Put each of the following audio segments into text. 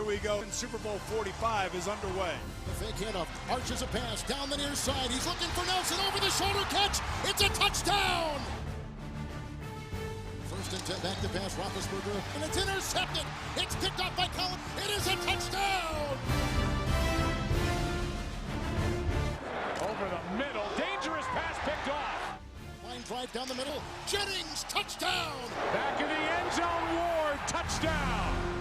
we go, and Super Bowl 45 is underway. The fake handoff, arches a pass down the near side. He's looking for Nelson, over the shoulder catch. It's a touchdown! First and 10, back to pass, Roethlisberger, and it's intercepted. It's picked up by Collins. It is a touchdown! Over the middle, dangerous pass picked off. Line drive down the middle, Jennings, touchdown! Back in the end zone, Ward, touchdown!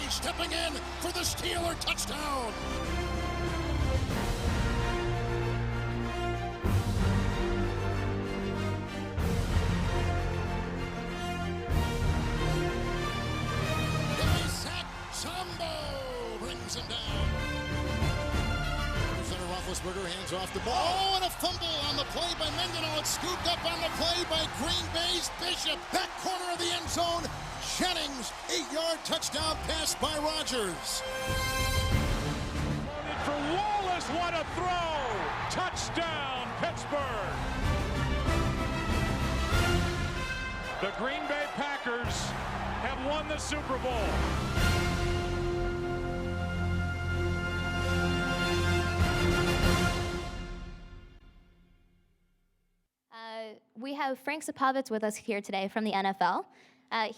Stepping in for the Steeler touchdown. Heavy sack, Sambo brings him down. Center Roethlisberger hands off the ball. Oh, and a fumble on the play by Mendenhall. It's scooped up on the play by Green Bay's Bishop. Back corner of the end zone. Jennings, 8-yard touchdown pass by Rodgers. For Wallace, what a throw! Touchdown, Pittsburgh! The Green Bay Packers have won the Super Bowl. We have Frank Supovitz with us here today from the NFL.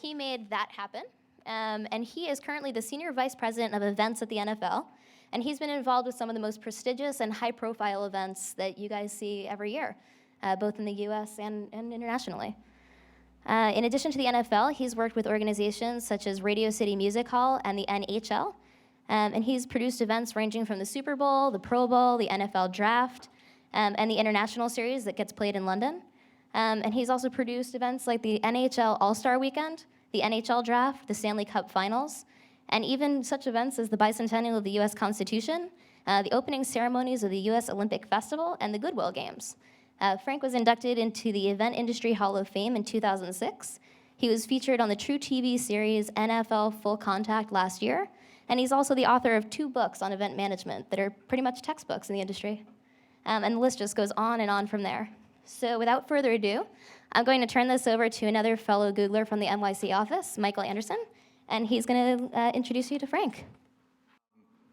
He made that happen, and he is currently the Senior Vice President of Events at the NFL, and he's been involved with some of the most prestigious and high-profile events that you guys see every year, both in the U.S. and internationally. In addition to the NFL, he's worked with organizations such as Radio City Music Hall and the NHL, and he's produced events ranging from the Super Bowl, the Pro Bowl, the NFL Draft, and the international series that gets played in London. And he's also produced events like the NHL All-Star Weekend, the NHL Draft, the Stanley Cup Finals, and even such events as the bicentennial of the U.S. Constitution, the opening ceremonies of the U.S. Olympic Festival, and the Goodwill Games. Frank was inducted into the Event Industry Hall of Fame in 2006. He was featured on the True TV series NFL Full Contact last year, and he's also the author of 2 books on event management that are pretty much textbooks in the industry. And the list just goes on and on from there. So without further ado, I'm going to turn this over to another fellow Googler from the NYC office, Michael Anderson, and he's going to introduce you to Frank.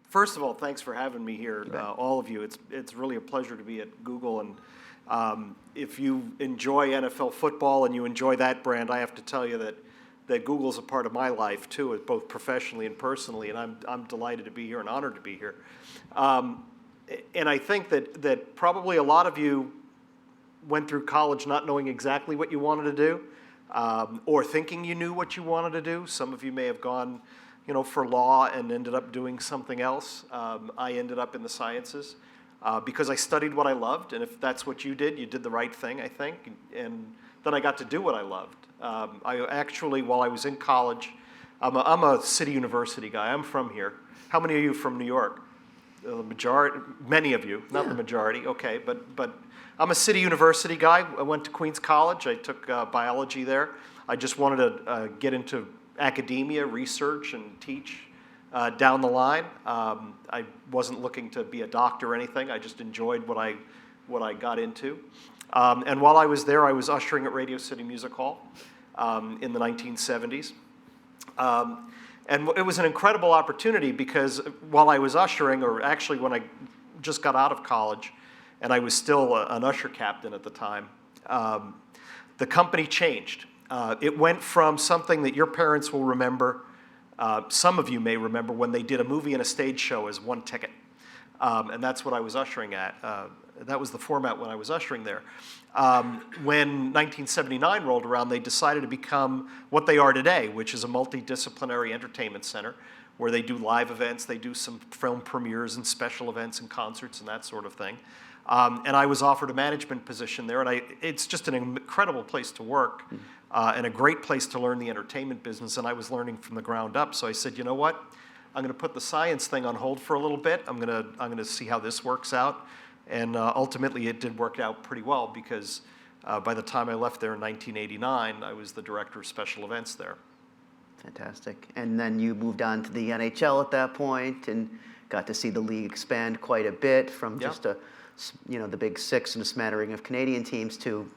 First of all, thanks for having me here, all of you. It's really a pleasure to be at Google, and if you enjoy NFL football and you enjoy that brand, I have to tell you that Google's a part of my life too, both professionally and personally, and I'm delighted to be here and honored to be here. And I think that probably a lot of you went through college not knowing exactly what you wanted to do, or thinking you knew what you wanted to do. Some of you may have gone, for law and ended up doing something else. I ended up in the sciences because I studied what I loved, and if that's what you did the right thing, I think. And then I got to do what I loved. I actually, while I was in college, I'm a City University guy. I'm from here. How many of you from New York? The majority, many of you, not the majority. Okay, but I'm a City University guy. I went to Queens College. I took biology there. I just wanted to get into academia, research, and teach down the line. I wasn't looking to be a doctor or anything. I just enjoyed what I got into. And while I was there, I was ushering at Radio City Music Hall in the 1970s. And it was an incredible opportunity because while I was ushering, or actually when I just got out of college, and I was still an usher captain at the time, the company changed. It went from something that your parents will remember, some of you may remember, when they did a movie and a stage show as one ticket. And that's what I was ushering at. That was the format when I was ushering there. When 1979 rolled around, they decided to become what they are today, which is a multidisciplinary entertainment center where they do live events, they do some film premieres and special events and concerts and that sort of thing. And I was offered a management position there, and it's just an incredible place to work and a great place to learn the entertainment business, and I was learning from the ground up. So I said, you know what? I'm going to put the science thing on hold for a little bit. I'm going to see how this works out. And ultimately, it did work out pretty well because by the time I left there in 1989, I was the director of special events there. Fantastic. And then you moved on to the NHL at that point and got to see the league expand quite a bit from just the Big Six and a smattering of Canadian teams to,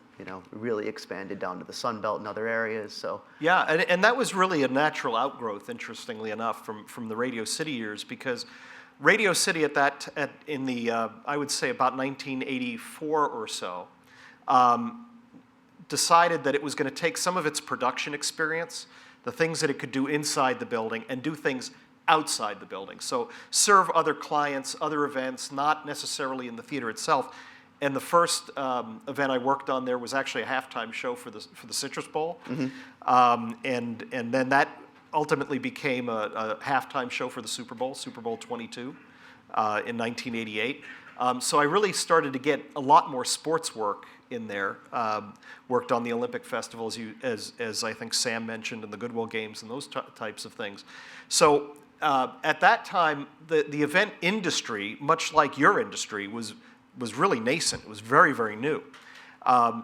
really expanded down to the Sun Belt and other areas. So yeah, and that was really a natural outgrowth, interestingly enough, from the Radio City years, because Radio City in the I would say about 1984 or so, decided that it was going to take some of its production experience, the things that it could do inside the building, and do things outside the building. So serve other clients, other events, not necessarily in the theater itself. And the first event I worked on there was actually a halftime show for the Citrus Bowl, and then that ultimately became a halftime show for the Super Bowl 22, in 1988. So I really started to get a lot more sports work in there. Worked on the Olympic Festival, as I think Sam mentioned, and the Goodwill Games and those types of things. So at that time, the event industry, much like your industry, was really nascent. It was very, very new.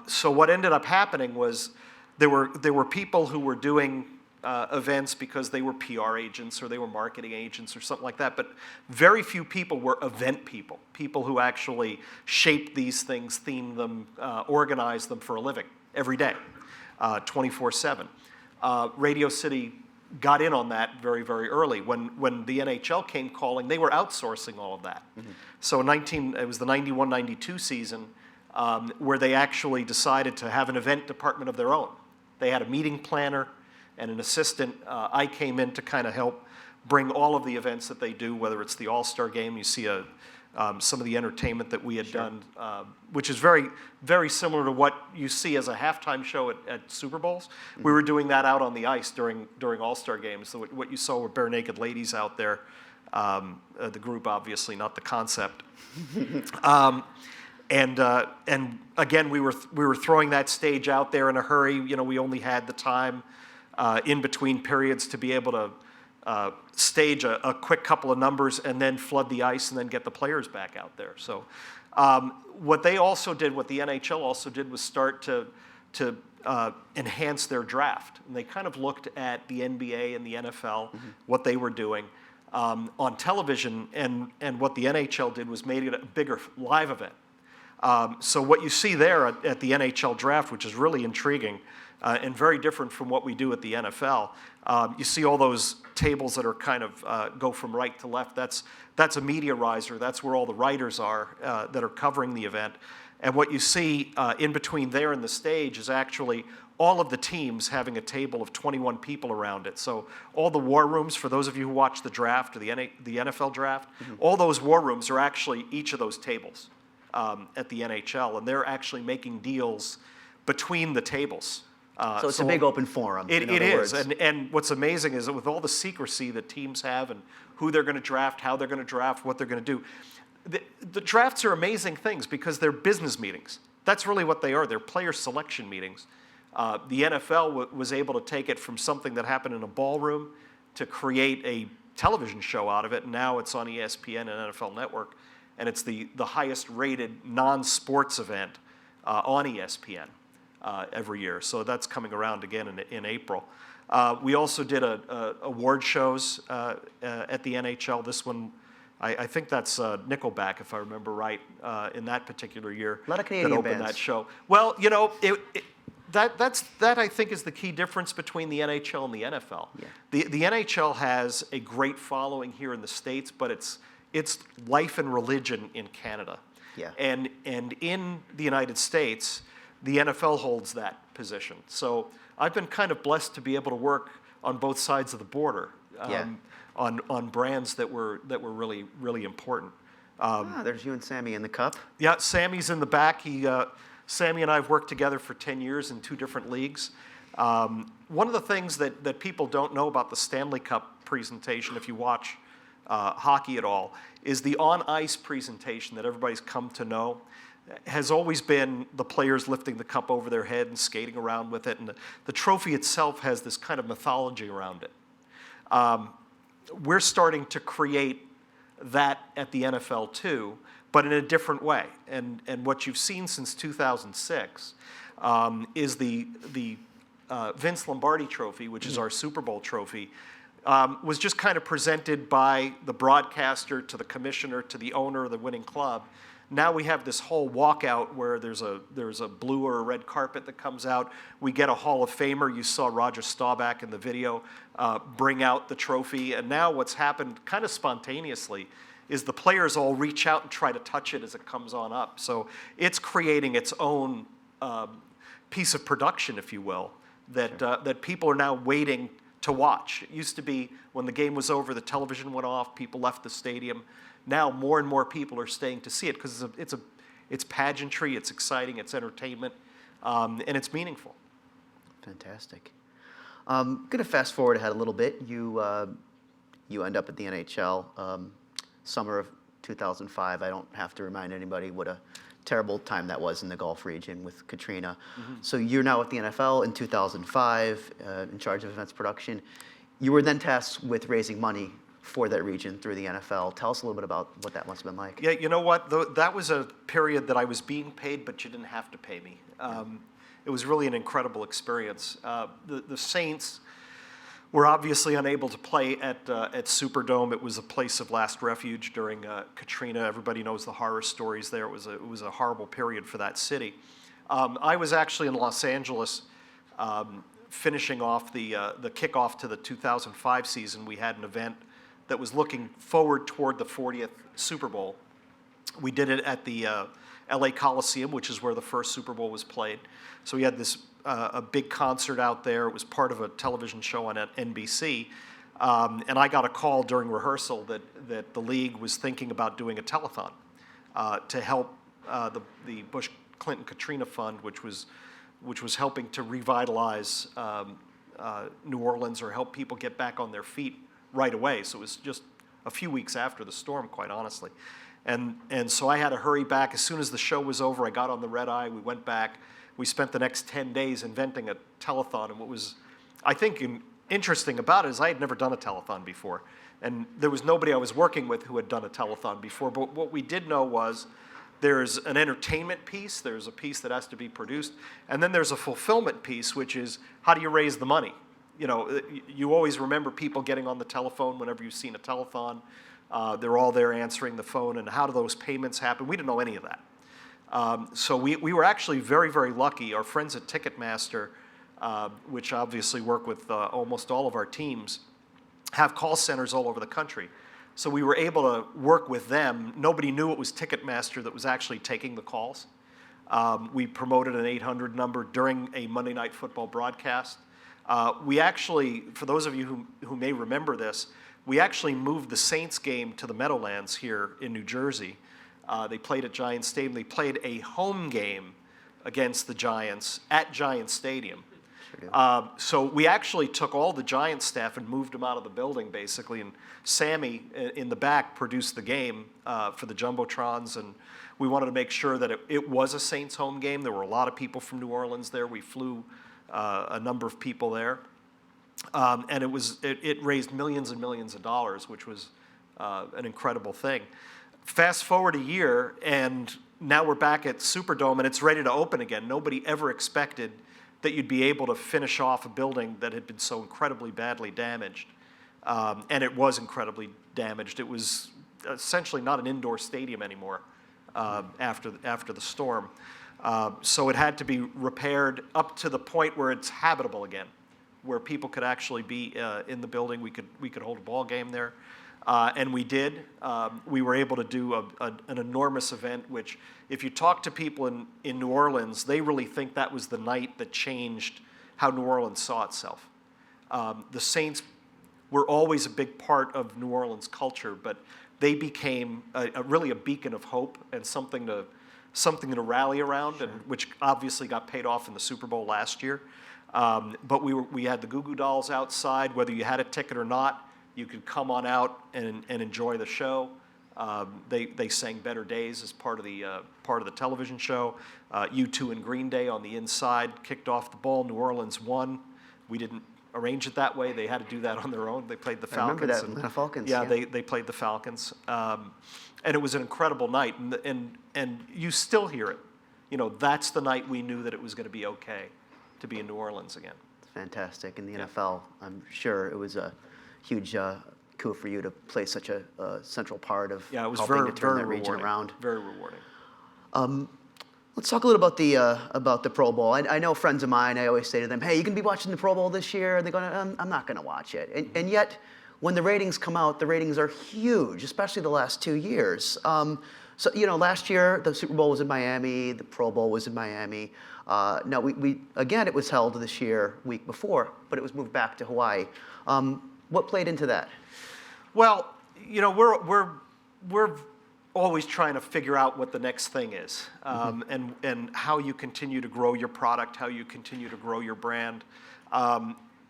So what ended up happening was there were people who were doing events because they were PR agents or they were marketing agents or something like that, but very few people were event people who actually shaped these things, themed them, organized them for a living every day, 24/7. Radio City got in on that very, very early. When the NHL came calling, they were outsourcing all of that. So it was the 91-92 season where they actually decided to have an event department of their own. They had a meeting planner and an assistant. I came in to kind of help bring all of the events that they do, whether it's the All-Star Game, you see some of the entertainment that we had done, which is very, very similar to what you see as a halftime show at Super Bowls. We were doing that out on the ice during All-Star games. So what you saw were bare naked ladies out there, the group obviously, not the concept. And again, we were throwing that stage out there in a hurry. We only had the time in between periods to be able to stage a quick couple of numbers and then flood the ice and then get the players back out there. So what the NHL also did was start to enhance their draft. And they kind of looked at the NBA and the NFL, what they were doing on television, and what the NHL did was made it a bigger live event. So what you see there at the NHL Draft, which is really intriguing and very different from what we do at the NFL, you see all those tables that are kind of go from right to left. That's a media riser. That's where all the writers are that are covering the event. And what you see in between there and the stage is actually all of the teams having a table of 21 people around it. So all the war rooms, for those of you who watch the draft or the NFL draft, all those war rooms are actually each of those tables at the NHL, and they're actually making deals between the tables. So it's a big open forum. It is, and what's amazing is that with all the secrecy that teams have and who they're going to draft, how they're going to draft, what they're going to do, the drafts are amazing things because they're business meetings. That's really what they are. They're player selection meetings. The NFL was able to take it from something that happened in a ballroom to create a television show out of it, and now it's on ESPN and NFL Network, and it's the highest rated non-sports event on ESPN. Every year, so that's coming around again in April. We also did award shows at the NHL. This one, I think that's Nickelback, if I remember right, in that particular year. A lot of Canadian that opened bands. That show. Well, that I think is the key difference between the NHL and the NFL. Yeah. The NHL has a great following here in the States, but it's life and religion in Canada. Yeah. And in the United States, the NFL holds that position. So I've been kind of blessed to be able to work on both sides of the border on brands that were really, really important. There's you and Sammy in the cup. Yeah, Sammy's in the back. Sammy and I have worked together for 10 years in 2 different leagues. One of the things that people don't know about the Stanley Cup presentation, if you watch hockey at all, is the on-ice presentation that everybody's come to know has always been the players lifting the cup over their head and skating around with it. And the trophy itself has this kind of mythology around it. We're starting to create that at the NFL too, but in a different way. And what you've seen since 2006 is the Vince Lombardi Trophy, which is our Super Bowl trophy, was just kind of presented by the broadcaster to the commissioner to the owner of the winning club. Now we have this whole walkout where there's a blue or a red carpet that comes out. We get a Hall of Famer. You saw Roger Staubach in the video bring out the trophy. And now what's happened kind of spontaneously is the players all reach out and try to touch it as it comes on up. So it's creating its own piece of production, if you will, that people are now waiting to watch. It used to be when the game was over, the television went off, people left the stadium. Now more and more people are staying to see it because it's pageantry, it's exciting, it's entertainment, and it's meaningful. Fantastic. I'm going to fast forward ahead a little bit. You end up at the NHL summer of 2005. I don't have to remind anybody what a terrible time that was in the Gulf region with Katrina. So you're now at the NFL in 2005, in charge of events production. You were then tasked with raising money for that region through the NFL. Tell us a little bit about what that must have been like. Yeah, you know what? That was a period that I was being paid, but you didn't have to pay me. It was really an incredible experience. The Saints were obviously unable to play at Superdome. It was a place of last refuge during Katrina. Everybody knows the horror stories there. It was a horrible period for that city. I was actually in Los Angeles finishing off the kickoff to the 2005 season. We had an event that was looking forward toward the 40th Super Bowl. We did it at the LA Coliseum, which is where the first Super Bowl was played. So we had this a big concert out there. It was part of a television show on NBC. And I got a call during rehearsal that the league was thinking about doing a telethon to help the Bush Clinton Katrina Fund, which was helping to revitalize New Orleans or help people get back on their feet right away. So it was just a few weeks after the storm, quite honestly. And so I had to hurry back. As soon as the show was over, I got on the red eye. We went back. We spent the next 10 days inventing a telethon. And what was, I think, interesting about it is I had never done a telethon before. And there was nobody I was working with who had done a telethon before. But what we did know was there's an entertainment piece. There's a piece that has to be produced. And then there's a fulfillment piece, which is how do you raise the money? You know, you always remember people getting on the telephone whenever you've seen a telethon. They're all there answering the phone, and how do those payments happen? We didn't know any of that. So we were actually very, very lucky. Our friends at Ticketmaster, which obviously work with almost all of our teams, have call centers all over the country. So we were able to work with them. Nobody knew it was Ticketmaster that was actually taking the calls. We promoted an 800 number during a Monday Night Football broadcast. We actually, for those of you who may remember this, we actually moved the Saints game to the Meadowlands here in New Jersey. They played at Giants Stadium. They played a home game against the Giants at Giants Stadium. So we actually took all the Giants staff and moved them out of the building, basically. And Sammy, in the back, produced the game for the Jumbotrons. And we wanted to make sure that it was a Saints home game. There were a lot of people from New Orleans there. We flew a number of people there. And it raised millions and millions of dollars, which was an incredible thing. Fast forward a year, and now we're back at Superdome, and it's ready to open again. Nobody ever expected that you'd be able to finish off a building that had been so incredibly badly damaged. And it was incredibly damaged. It was essentially not an indoor stadium anymore after the storm. So it had to be repaired up to the point where it's habitable again, where people could actually be in the building. We could hold a ball game there, and we did. We were able to do an enormous event, which if you talk to people in New Orleans, they really think that was the night that changed how New Orleans saw itself. The Saints were always a big part of New Orleans culture, but they became really a beacon of hope and something to rally around, and which obviously got paid off in the Super Bowl last year. But we had the Goo Goo Dolls outside. Whether you had a ticket or not, you could come on out and enjoy the show. They sang Better Days as part of the television show. U2 and Green Day on the inside kicked off the ball. New Orleans won. We didn't arrange it that way. They had to do that on their own. They played the Falcons. I remember that, Atlanta Falcons. Yeah, they played the Falcons. And it was an incredible night. And you still hear it. You know, that's the night we knew that it was going to be okay to be in New Orleans again. It's fantastic. In the NFL, I'm sure it was a huge coup for you to play such a central part of it was helping very, to turn very that region rewarding. around. Very rewarding. Let's talk a little about the Pro Bowl. I know friends of mine, I always say to them, hey, you going to be watching the Pro Bowl this year? And they're going, I'm not going to watch it. And yet, when the ratings come out, the ratings are huge, especially the last 2 years. So, you know, last year, the Super Bowl was in Miami, the Pro Bowl was in Miami. Now, again, it was held this year, week before, but it was moved back to Hawaii. What played into that? Well, you know, we're always trying to figure out what the next thing is, and how you continue to grow your product, how you continue to grow your brand.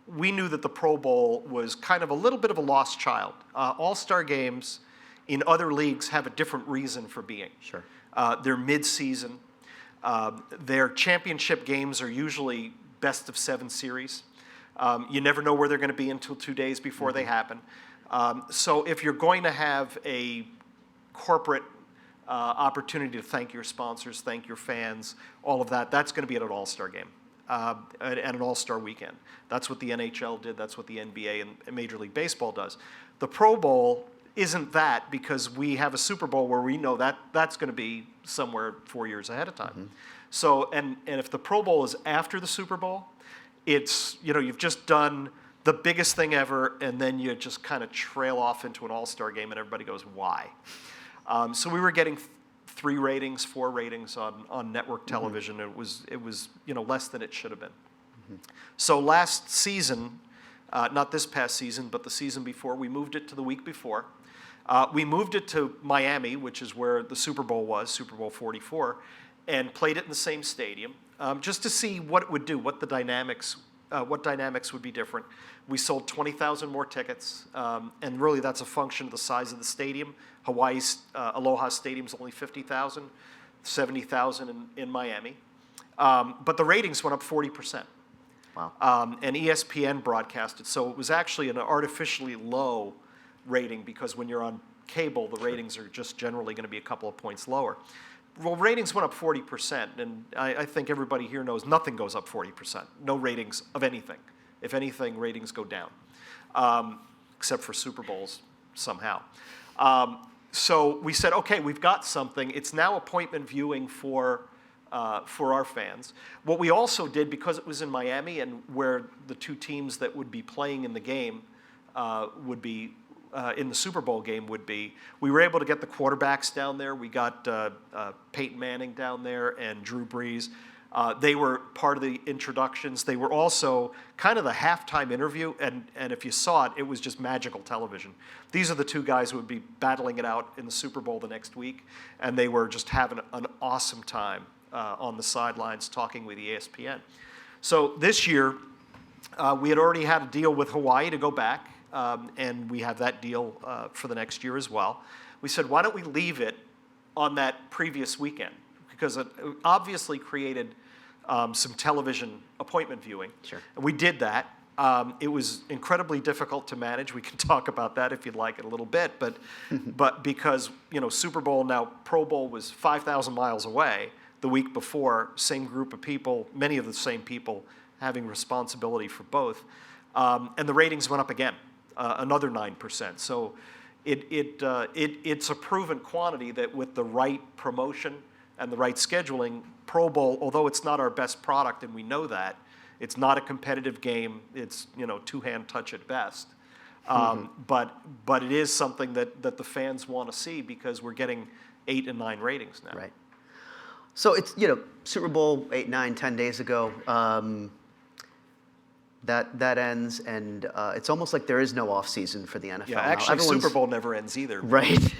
We knew that the Pro Bowl was kind of a little bit of a lost child. All-Star games in other leagues have a different reason for being. Sure. They're mid-season. Their championship games are usually best-of-7 series. You never know where they're going to be until 2 days before they happen. So if you're going to have a corporate opportunity to thank your sponsors, thank your fans, all of that, that's going to be at an All-Star game and an All-Star Weekend. That's what the NHL did. That's what the NBA and Major League Baseball does. The Pro Bowl isn't that, because we have a Super Bowl where we know that that's going to be somewhere 4 years ahead of time. So, and if the Pro Bowl is after the Super Bowl, it's, you know, you've just done the biggest thing ever, and then you just kind of trail off into an All-Star game, and everybody goes, why? So we were getting 3 ratings, 4 ratings on network television. It was you know, less than it should have been. So last season, not this past season, but the season before, we moved it to the week before. We moved it to Miami, which is where the Super Bowl was, Super Bowl 44, and played it in the same stadium, just to see what it would do, what dynamics would be different. We sold 20,000 more tickets, and really that's a function of the size of the stadium. Hawaii's Aloha Stadium's only 50,000, 70,000 in Miami. But the ratings went up 40%. Wow. And ESPN broadcast it, so it was actually an artificially low rating, because when you're on cable, the ratings are just generally going to be a couple of points lower. Well, ratings went up 40%, and I think everybody here knows nothing goes up 40%. No ratings of anything. If anything, ratings go down, except for Super Bowls somehow. So we said, okay, we've got something. It's now appointment viewing for our fans. What we also did, because it was in Miami and where the 2 teams that would be playing in the game would be in the Super Bowl game would be, we were able to get the quarterbacks down there. We got Peyton Manning down there and Drew Brees. They were part of the introductions. They were also kind of the halftime interview, and if you saw it, it was just magical television. These are the 2 guys who would be battling it out in the Super Bowl the next week, and they were just having an awesome time on the sidelines talking with ESPN. So this year, we had already had a deal with Hawaii to go back, and we have that deal for the next year as well. We said, why don't we leave it on that previous weekend? Because it obviously created some television appointment viewing. Sure. And we did that. It was incredibly difficult to manage. We can talk about that if you'd like in a little bit. But because, you know, Super Bowl, now Pro Bowl was 5,000 miles away the week before, same group of people, many of the same people having responsibility for both. And the ratings went up again, another 9%. So it's a proven quantity that with the right promotion and the right scheduling, Pro Bowl, although it's not our best product and we know that, it's not a competitive game. It's, you know, 2-hand touch at best. But it is something that the fans want to see, because we're getting 8 and 9 ratings now. Right. So it's, you know, Super Bowl 8, 9, 10 days ago. That ends, and it's almost like there is no off season for the NFL. Yeah, actually, Super Bowl never ends either. Right.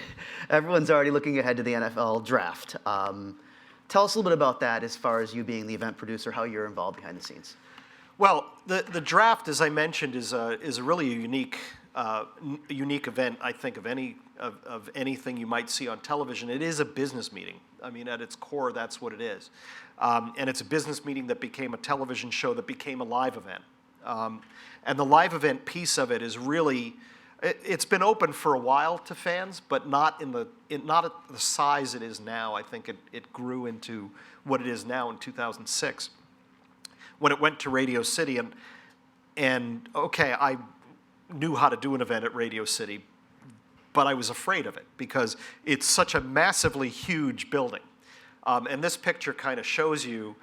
Everyone's already looking ahead to the NFL Draft. Tell us a little bit about that, as far as you being the event producer, how you're involved behind the scenes. Well, the draft, as I mentioned, is a really unique event, I think, of anything you might see on television. It is a business meeting. I mean, at its core, that's what it is. And it's a business meeting that became a television show that became a live event. And the live event piece of it is really, it's been open for a while to fans, but not at the size it is now. I think it grew into what it is now in 2006 when it went to Radio City. And okay, I knew how to do an event at Radio City, but I was afraid of it because it's such a massively huge building. And this picture kind of shows you,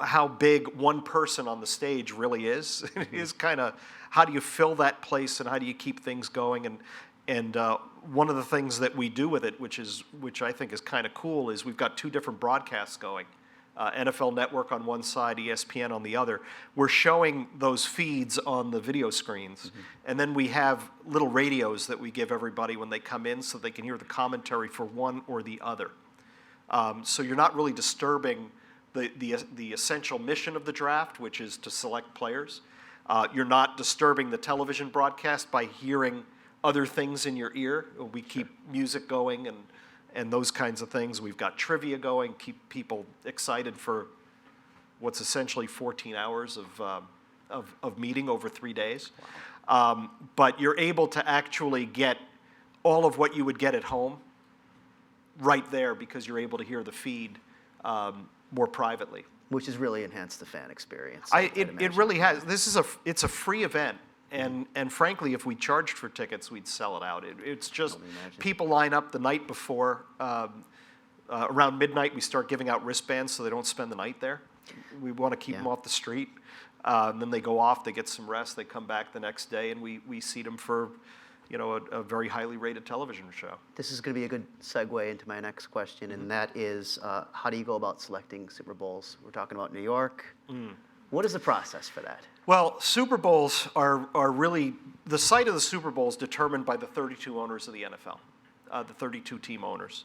how big one person on the stage really is. It is kind of, how do you fill that place and how do you keep things going? And one of the things that we do with it, which I think is kind of cool, is we've got two different broadcasts going. NFL Network on one side, ESPN on the other. We're showing those feeds on the video screens. And then we have little radios that we give everybody when they come in so they can hear the commentary for one or the other. So you're not really disturbing the essential mission of the draft, which is to select players. You're not disturbing the television broadcast by hearing other things in your ear. We keep music going and those kinds of things. We've got trivia going, keep people excited for what's essentially 14 hours of meeting over 3 days. Wow. But you're able to actually get all of what you would get at home right there because you're able to hear the feed more privately. Which has really enhanced the fan experience. It really has. It's a free event. And frankly, if we charged for tickets, we'd sell it out. It's just people line up the night before. Around midnight, we start giving out wristbands so they don't spend the night there. We want to keep them off the street. And then they go off, they get some rest, they come back the next day, and we seat them for a very highly rated television show. This is going to be a good segue into my next question, and that is, how do you go about selecting Super Bowls? We're talking about New York. What is the process for that? Well, Super Bowls are really, the site of the Super Bowl is determined by the 32 owners of the NFL, the 32 team owners.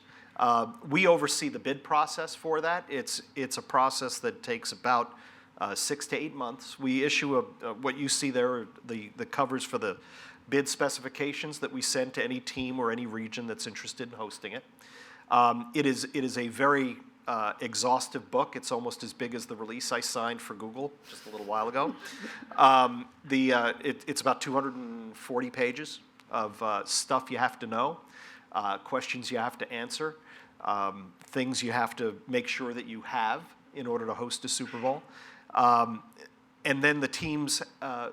We oversee the bid process for that. It's a process that takes about 6 to 8 months. We issue what you see there, the covers for the bid specifications that we send to any team or any region that's interested in hosting it. It is a very exhaustive book. It's almost as big as the release I signed for Google just a little while ago. It's about 240 pages of stuff you have to know, questions you have to answer, things you have to make sure that you have in order to host a Super Bowl. And then the teams,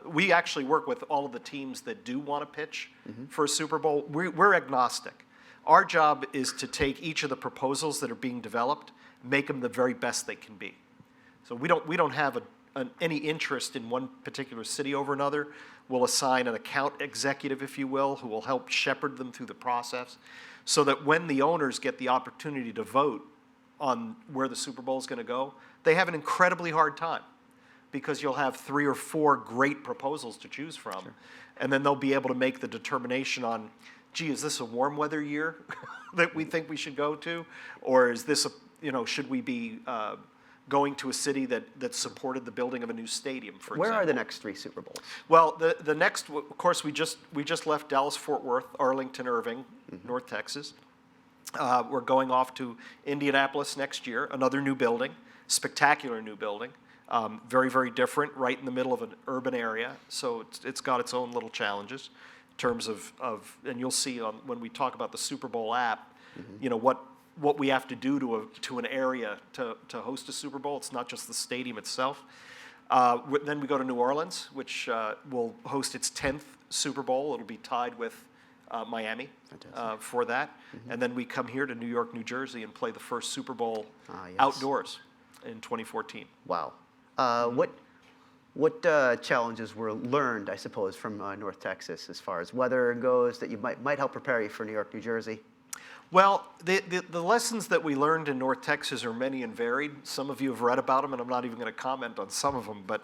we actually work with all of the teams that do want to pitch for a Super Bowl. We're agnostic. Our job is to take each of the proposals that are being developed, make them the very best they can be. So we don't have any interest in one particular city over another. We'll assign an account executive, if you will, who will help shepherd them through the process so that when the owners get the opportunity to vote on where the Super Bowl is going to go, they have an incredibly hard time because you'll have 3 or 4 great proposals to choose from. Sure. And then they'll be able to make the determination on, gee, is this a warm weather year that we think we should go to? Or is this should we be going to a city that supported the building of a new stadium, for example? Where are the next 3 Super Bowls? Well, the next, of course, we just left Dallas-Fort Worth, Arlington, Irving, North Texas. We're going off to Indianapolis next year, another new building, spectacular new building. Very, very different, right in the middle of an urban area. So it's got its own little challenges in terms of and you'll see when we talk about the Super Bowl app, what we have to do to an area to host a Super Bowl. It's not just the stadium itself. Then we go to New Orleans, which will host its 10th Super Bowl. It'll be tied with Miami for that. And then we come here to New York, New Jersey, and play the first Super Bowl outdoors in 2014. Wow. What challenges were learned, I suppose, from North Texas as far as weather goes that you might help prepare you for New York, New Jersey? Well, the lessons that we learned in North Texas are many and varied. Some of you have read about them, and I'm not even going to comment on some of them. But,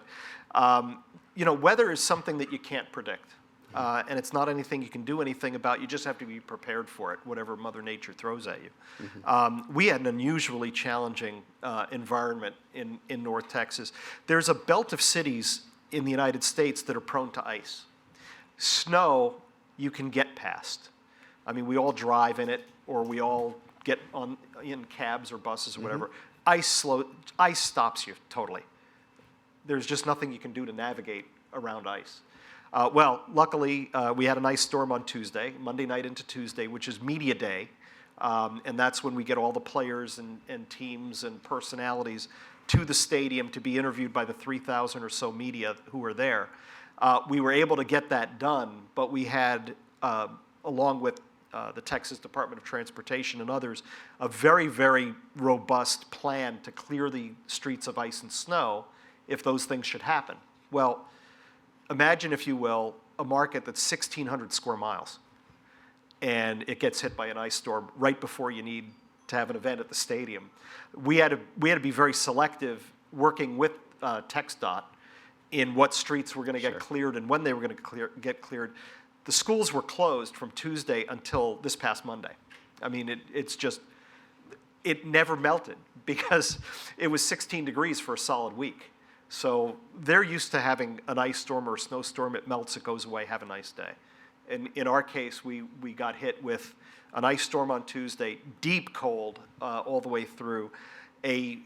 weather is something that you can't predict. And it's not anything you can do anything about. You just have to be prepared for it, whatever Mother Nature throws at you. We had an unusually challenging environment in North Texas. There's a belt of cities in the United States that are prone to ice. Snow, you can get past. I mean, we all drive in it, or we all get in cabs or buses or whatever. Ice stops you totally. There's just nothing you can do to navigate around ice. Well, luckily, we had an ice storm on Tuesday, Monday night into Tuesday, which is media day. And that's when we get all the players and teams and personalities to the stadium to be interviewed by the 3,000 or so media who were there. We were able to get that done, but we had, along with the Texas Department of Transportation and others, a very, very robust plan to clear the streets of ice and snow if those things should happen. Well, imagine, if you will, a market that's 1,600 square miles, and it gets hit by an ice storm right before you need to have an event at the stadium. We had to be very selective, working with TxDOT in what streets were going to get cleared and when they were going to get cleared. The schools were closed from Tuesday until this past Monday. I mean, it never melted because it was 16 degrees for a solid week. So they're used to having an ice storm or a snowstorm. It melts, it goes away, have a nice day. And in our case, we got hit with an ice storm on Tuesday, deep cold all the way through, a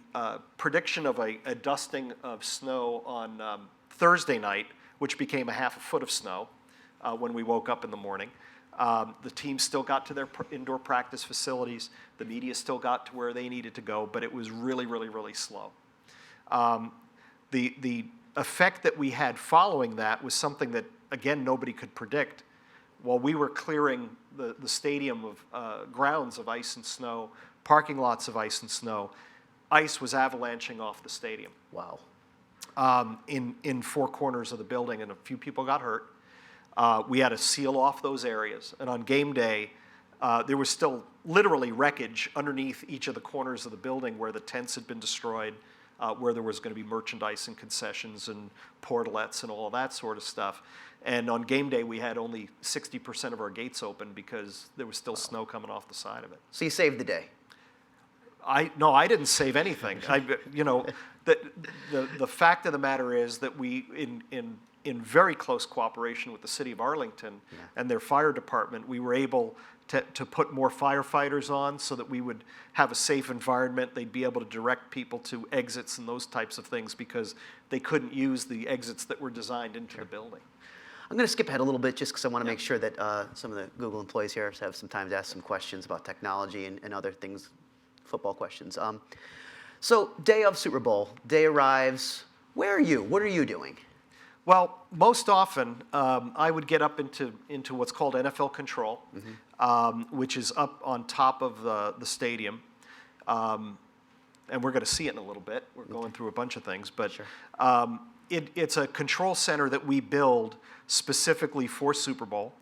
prediction of a dusting of snow on Thursday night, which became a half a foot of snow when we woke up in the morning. The team still got to their indoor practice facilities. The media still got to where they needed to go, but it was really, really, really slow. The effect that we had following that was something that, again, nobody could predict. While we were clearing the stadium of grounds of ice and snow, parking lots of ice and snow, ice was avalanching off the stadium. Wow. In four corners of the building, and a few people got hurt. We had to seal off those areas. And on game day, there was still literally wreckage underneath each of the corners of the building where the tents had been destroyed, where there was going to be merchandise and concessions and portalettes and all of that sort of stuff. And on game day, we had only 60% of our gates open because there was still snow coming off the side of it. So you saved the day. No, I didn't save anything. The fact of the matter is that we, in very close cooperation with the city of Arlington and their fire department, we were able to put more firefighters on so that we would have a safe environment. They'd be able to direct people to exits and those types of things because they couldn't use the exits that were designed into the building. I'm going to skip ahead a little bit just because I want to make sure that some of the Google employees here have some time to ask some questions about technology and other things, football questions. So day of Super Bowl, day arrives. Where are you? What are you doing? Well, most often I would get up into what's called NFL Control, which is up on top of the stadium. And we're going to see it in a little bit. We're going through a bunch of things. But it's a control center that we build specifically for Super Bowl.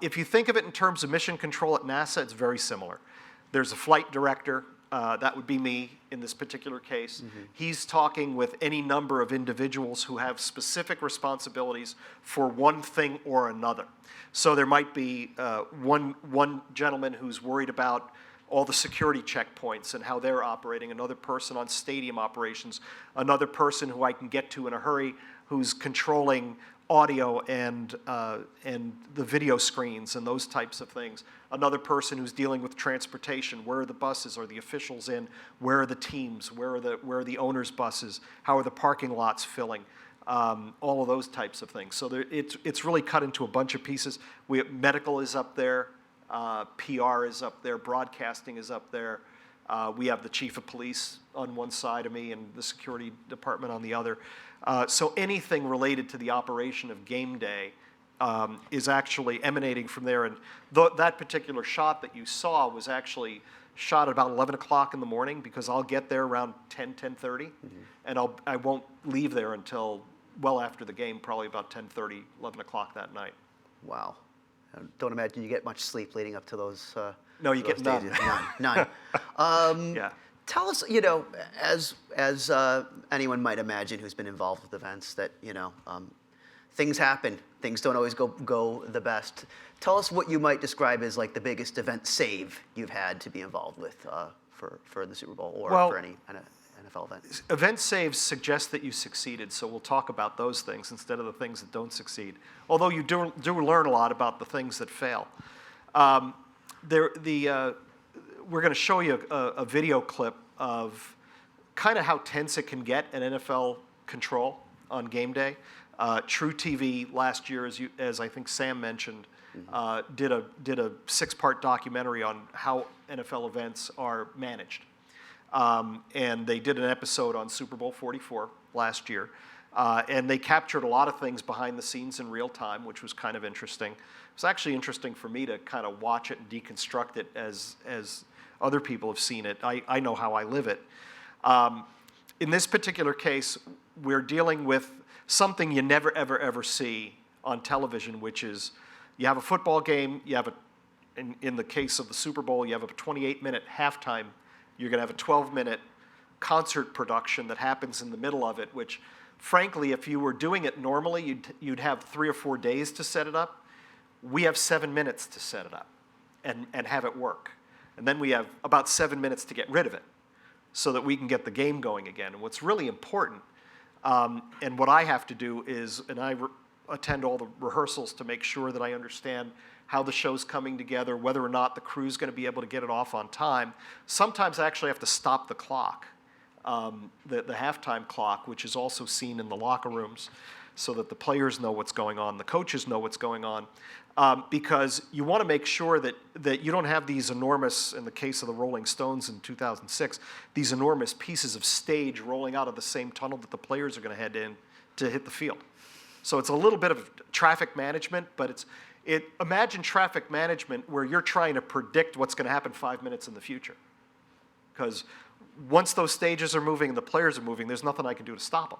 If you think of it in terms of mission control at NASA, it's very similar. There's a flight director. That would be me in this particular case. He's talking with any number of individuals who have specific responsibilities for one thing or another. So there might be one gentleman who's worried about all the security checkpoints and how they're operating, another person on stadium operations, another person who I can get to in a hurry who's controlling audio and the video screens and those types of things. Another person who's dealing with transportation. Where are the buses? Are the officials in? Where are the teams? Where are the owners' buses? How are the parking lots filling? All of those types of things. So it's really cut into a bunch of pieces. Medical is up there. PR is up there. Broadcasting is up there. We have the chief of police on one side of me and the security department on the other. So anything related to the operation of game day is actually emanating from there. And that particular shot that you saw was actually shot at about 11 o'clock in the morning because I'll get there around 10:30, and I won't leave there until well after the game, probably about 10:30, 11 o'clock that night. Wow. I don't imagine you get much sleep leading up to those. No, you get none. None. Yeah. Tell us, as anyone might imagine who's been involved with events, that things happen. Things don't always go the best. Tell us what you might describe as like the biggest event save you've had to be involved with for the Super Bowl or for any NFL event. Event saves suggest that you succeeded, so we'll talk about those things instead of the things that don't succeed. Although you do learn a lot about the things that fail. We're going to show you a video clip of kind of how tense it can get at NFL Control on game day. True TV last year, as I think Sam mentioned, did a 6-part documentary on how NFL events are managed. And they did an episode on Super Bowl 44 last year. And they captured a lot of things behind the scenes in real time, which was kind of interesting. It was actually interesting for me to kind of watch it and deconstruct it as other people have seen it. I know how I live it. In this particular case, we're dealing with something you never, ever, ever see on television, which is you have a football game, you have in the case of the Super Bowl, you have a 28-minute halftime. You're going to have a 12-minute concert production that happens in the middle of it, which, frankly, if you were doing it normally, you'd have 3 or 4 days to set it up. We have 7 minutes to set it up and have it work. And then we have about 7 minutes to get rid of it so that we can get the game going again. And what's really important, and what I have to do is, and I attend all the rehearsals to make sure that I understand how the show's coming together, whether or not the crew's going to be able to get it off on time. Sometimes I actually have to stop the clock, the halftime clock, which is also seen in the locker rooms, so that the players know what's going on, the coaches know what's going on, because you want to make sure that you don't have these enormous, in the case of the Rolling Stones in 2006, these enormous pieces of stage rolling out of the same tunnel that the players are going to head in to hit the field. So it's a little bit of traffic management, but imagine traffic management where you're trying to predict what's going to happen 5 minutes in the future. Because once those stages are moving and the players are moving, there's nothing I can do to stop them.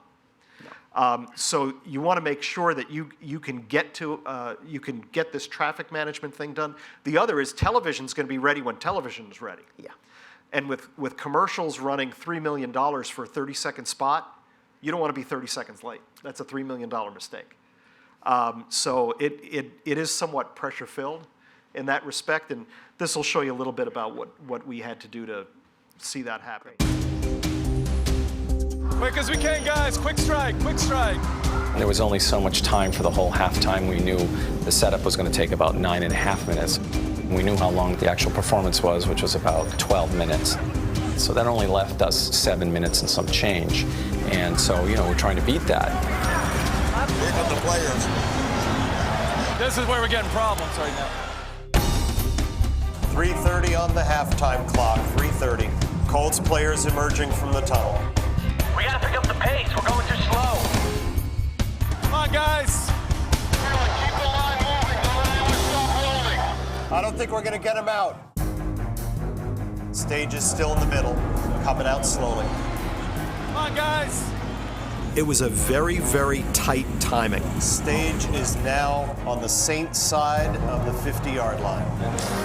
No. So you want to make sure that you can get this traffic management thing done. The other is television's going to be ready when television is ready. Yeah. And with commercials running $3 million for a 30-second spot, you don't want to be 30 seconds late. That's a $3 million mistake. So it is somewhat pressure-filled in that respect, and this will show you a little bit about what we had to do to see that happen. Quick as we can, guys. Quick strike, quick strike. There was only so much time for the whole halftime. We knew the setup was going to take about 9.5 minutes. We knew how long the actual performance was, which was about 12 minutes. So that only left us 7 minutes and some change. And so, we're trying to beat that. Here come the players. This is where we're getting problems right now. 3:30 on the halftime clock, 3:30. Colts players emerging from the tunnel. We gotta pick up the pace. We're going too slow. Come on, guys. Keep the line moving. Don't let anyone stop rolling. I don't think we're going to get him out. Stage is still in the middle, coming out slowly. Come on, guys. It was a very, very tight timing. Stage is now on the Saints side of the 50-yard line.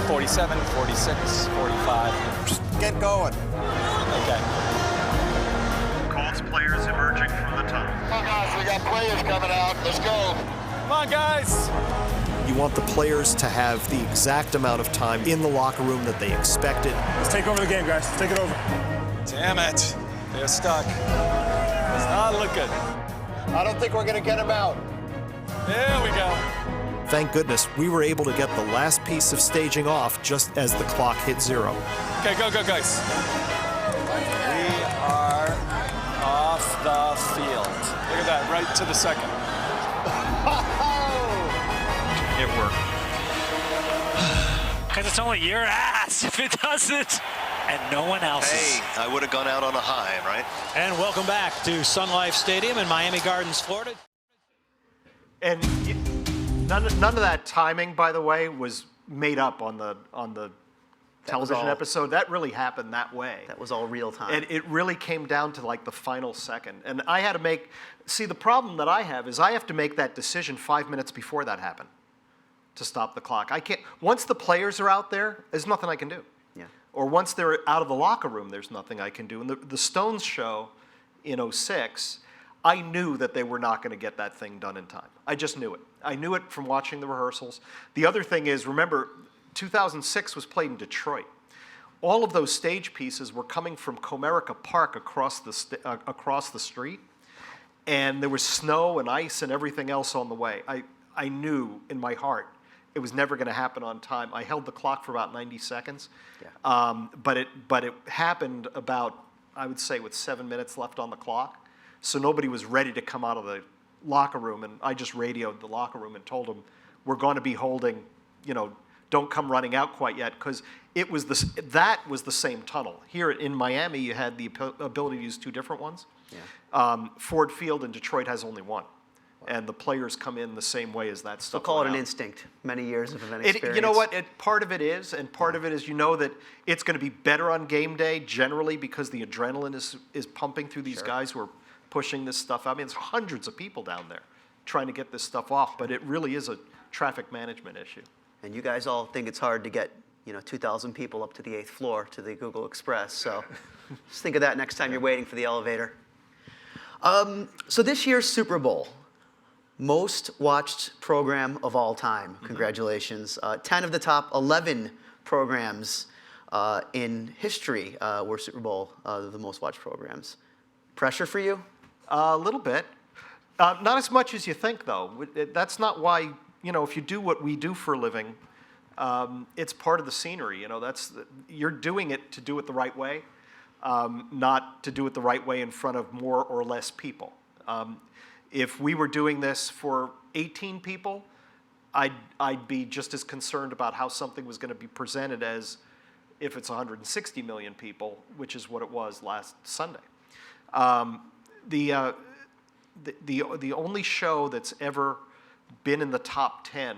47, 46, 45. Just get going. Okay. Colts players emerging from the tunnel. Oh gosh, we got players coming out. Let's go. Come on, guys. You want the players to have the exact amount of time in the locker room that they expected. Let's take over the game, guys. Take it over. Damn it. They're stuck. Does not look good. I don't think we're going to get him out. There we go. Thank goodness we were able to get the last piece of staging off just as the clock hit 0. Okay, go, guys. We are off the field. Look at that, right to the second. It worked. Because it's only your ass if it doesn't. And no one else's. Hey, I would have gone out on a high, right? And welcome back to Sun Life Stadium in Miami Gardens, Florida. And none of that timing, by the way, was made up on the television episode. That really happened that way. That was all real time. And it really came down to like the final second. And I had to see, the problem that I have is I have to make that decision 5 minutes before that happened to stop the clock. I can't, once the players are out there, there's nothing I can do. Yeah. Or once they're out of the locker room, there's nothing I can do. And the Stones show in 06, I knew that they were not going to get that thing done in time. I just knew it. I knew it from watching the rehearsals. The other thing is, remember, 2006 was played in Detroit. All of those stage pieces were coming from Comerica Park across the street, and there was snow and ice and everything else on the way. I knew in my heart it was never going to happen on time. I held the clock for about 90 seconds, but it happened about, I would say, with 7 minutes left on the clock. So nobody was ready to come out of locker room, and I just radioed the locker room and told them, we're going to be holding, don't come running out quite yet, because that was the same tunnel. Here in Miami, you had the ability to use 2 different ones. Yeah. Ford Field in Detroit has only one. And the players come in the same way as that stuff. We'll call it an instinct. Many years of event experience. You know what? Part of it is, and part of it is that it's going to be better on game day generally because the adrenaline is pumping through these guys who are pushing this stuff out. I mean, it's hundreds of people down there trying to get this stuff off, but it really is a traffic management issue. And you guys all think it's hard to get 2,000 people up to the 8th floor to the Google Express. So just think of that next time you're waiting for the elevator. So this year's Super Bowl. Most watched program of all time. Congratulations. 10 of the top 11 programs in history were Super Bowl, the most watched programs. Pressure for you? A little bit. Not as much as you think, though. That's not why, if you do what we do for a living, it's part of the scenery. You're doing it to do it the right way, not to do it the right way in front of more or less people. If we were doing this for 18 people, I'd be just as concerned about how something was going to be presented as if it's 160 million people, which is what it was last Sunday. The only show that's ever been in the top 10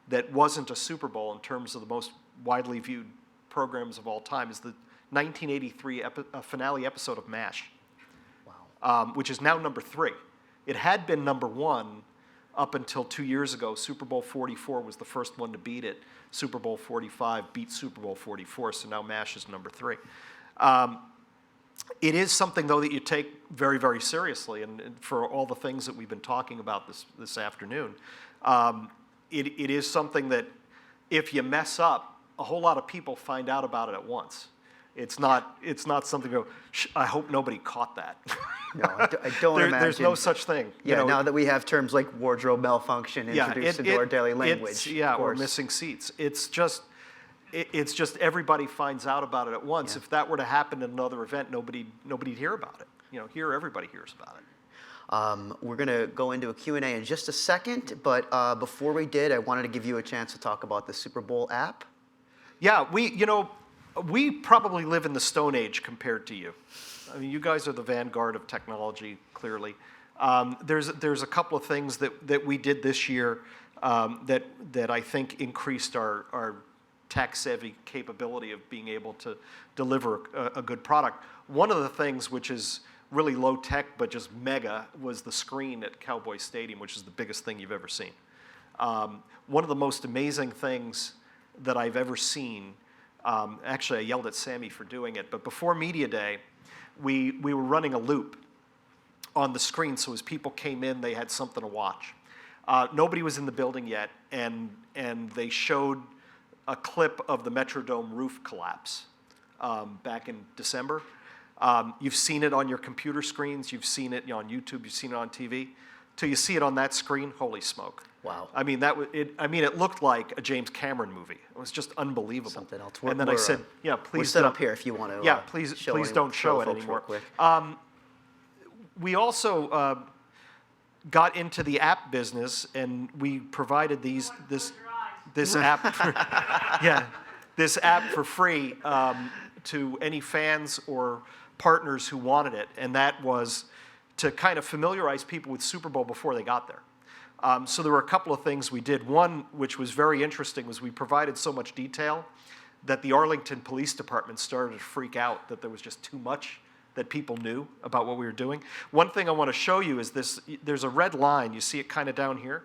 that wasn't a Super Bowl in terms of the most widely viewed programs of all time is the 1983 finale episode of MASH, which is now number 3. It had been number 1 up until 2 years ago. Super Bowl 44 was the first one to beat it. Super Bowl 45 beat Super Bowl 44, so now MASH is number 3. It is something, though, that you take very, very seriously, and for all the things that we've been talking about this afternoon, it is something that if you mess up, a whole lot of people find out about it at once. It's not something to go, I hope nobody caught that. No, I don't imagine. There's no such thing. Yeah, now that we have terms like wardrobe malfunction introduced into our daily language. Or missing seats. It's just everybody finds out about it at once. Yeah. If that were to happen in another event, nobody'd hear about it. Here, everybody hears about it. We're going to go into a Q&A in just a second, but before we did, I wanted to give you a chance to talk about the Super Bowl app. Yeah, we probably live in the Stone Age compared to you. I mean, you guys are the vanguard of technology, clearly. There's a couple of things that we did this year that I think increased our tech-savvy capability of being able to deliver a good product. One of the things which is really low-tech but just mega was the screen at Cowboy Stadium, which is the biggest thing you've ever seen. One of the most amazing things that I've ever seen, actually I yelled at Sammy for doing it, but before Media Day, we were running a loop on the screen, so as people came in, they had something to watch. Nobody was in the building yet, and they showed a clip of the Metrodome roof collapse back in December. You've seen it on your computer screens, you've seen it on YouTube, you've seen it on TV. Till you see it on that screen, holy smoke. Wow. I mean, it looked like a James Cameron movie. It was just unbelievable. Something else. And then I said, please we're set up here if you want to. Yeah, please don't show it anymore. We also got into the app business, and we provided this app for, this app for free to any fans or partners who wanted it, and that was to kind of familiarize people with Super Bowl before they got there. So there were a couple of things we did. One, which was very interesting, was we provided so much detail that the Arlington Police Department started to freak out that there was just too much that people knew about what we were doing. One thing I want to show you is this. There's a red line. You see it kind of down here.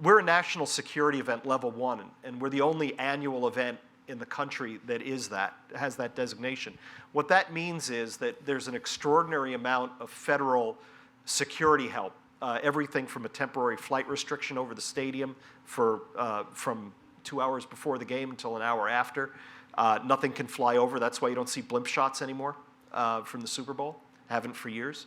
We're a national security event level 1, and we're the only annual event in the country that has that designation. What that means is that there's an extraordinary amount of federal security help. Everything from a temporary flight restriction over the stadium from 2 hours before the game until an hour after. Nothing can fly over. That's why you don't see blimp shots anymore from the Super Bowl. Haven't for years.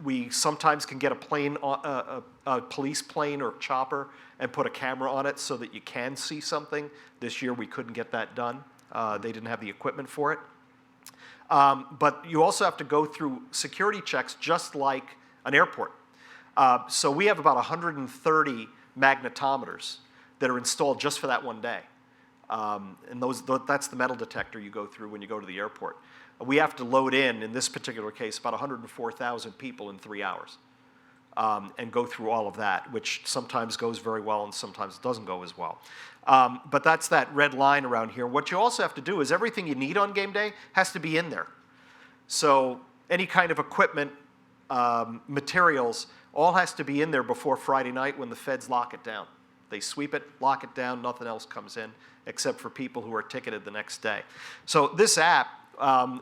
We sometimes can get a plane, a police plane or chopper, and put a camera on it so that you can see something. This year we couldn't get that done. They didn't have the equipment for it. But you also have to go through security checks just like an airport. So we have about 130 magnetometers that are installed just for that one day. And that's the metal detector you go through when you go to the airport. We have to load in this particular case, about 104,000 people in 3 hours and go through all of that, which sometimes goes very well and sometimes doesn't go as well. But that's that red line around here. What you also have to do is everything you need on game day has to be in there. So any kind of equipment, materials, all has to be in there before Friday night when the feds lock it down. They sweep it, lock it down, nothing else comes in except for people who are ticketed the next day. So this app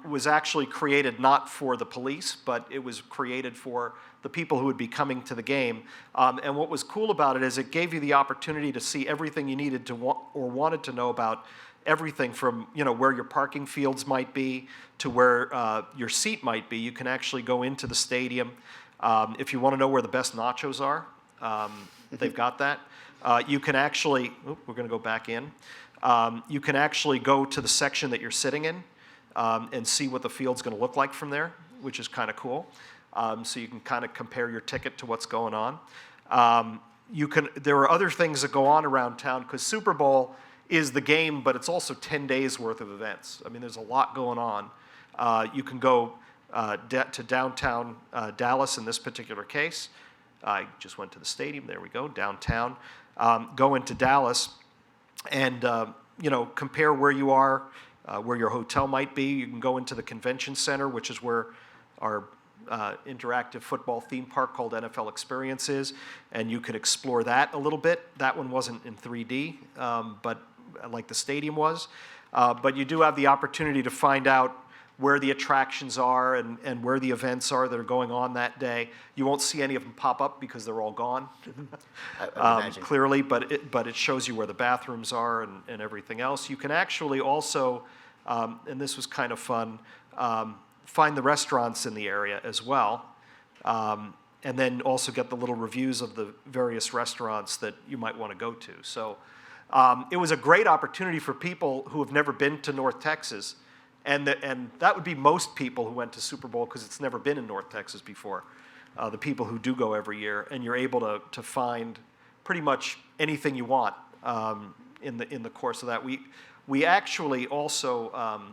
was actually created not for the police, but it was created for the people who would be coming to the game. And what was cool about it is it gave you the opportunity to see everything you needed to or wanted to know about everything from where your parking fields might be to where your seat might be. You can actually go into the stadium. If you want to know where the best nachos are, they've got that. You can actually, we're going to go back in. You can actually go to the section that you're sitting in and see what the field's going to look like from there, which is kind of cool. So you can kind of compare your ticket to what's going on. There are other things that go on around town because Super Bowl is the game, but it's also 10 days worth of events. I mean, there's a lot going on. You can go to downtown Dallas in this particular case. I just went to the stadium. There we go, downtown. Go into Dallas and compare where you are, where your hotel might be. You can go into the convention center, which is where our interactive football theme park called NFL Experience is, and you could explore that a little bit. That one wasn't in 3D, but like the stadium was. But you do have the opportunity to find out where the attractions are and where the events are that are going on that day. You won't see any of them pop up because they're all gone, clearly, but it shows you where the bathrooms are and everything else. You can actually also, and this was kind of fun, find the restaurants in the area as well, and then also get the little reviews of the various restaurants that you might want to go to. So it was a great opportunity for people who have never been to North Texas, and that would be most people who went to Super Bowl because it's never been in North Texas before, the people who do go every year, and you're able to find pretty much anything you want in the course of that. We actually also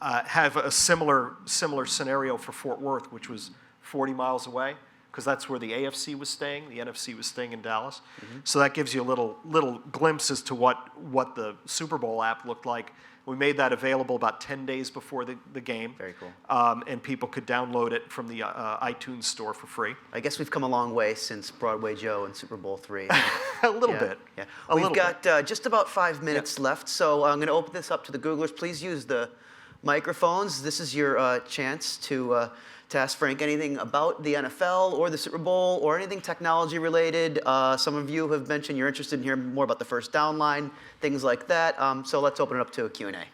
have a similar scenario for Fort Worth, which was 40 miles away, because that's where the AFC was staying. The NFC was staying in Dallas. Mm-hmm. So that gives you a little glimpse as to what the Super Bowl app looked like. We made that available about 10 days before the game. Very cool. And people could download it from the iTunes store for free. I guess we've come a long way since Broadway Joe and Super Bowl III. A little bit. Yeah. We've got just about 5 minutes left, so I'm going to open this up to the Googlers. Please use the microphones. This is your chance to ask Frank anything about the NFL or the Super Bowl or anything technology related. Some of you have mentioned you're interested in hearing more about the first down line, things like that. So let's open it up to a Q&A. Hi.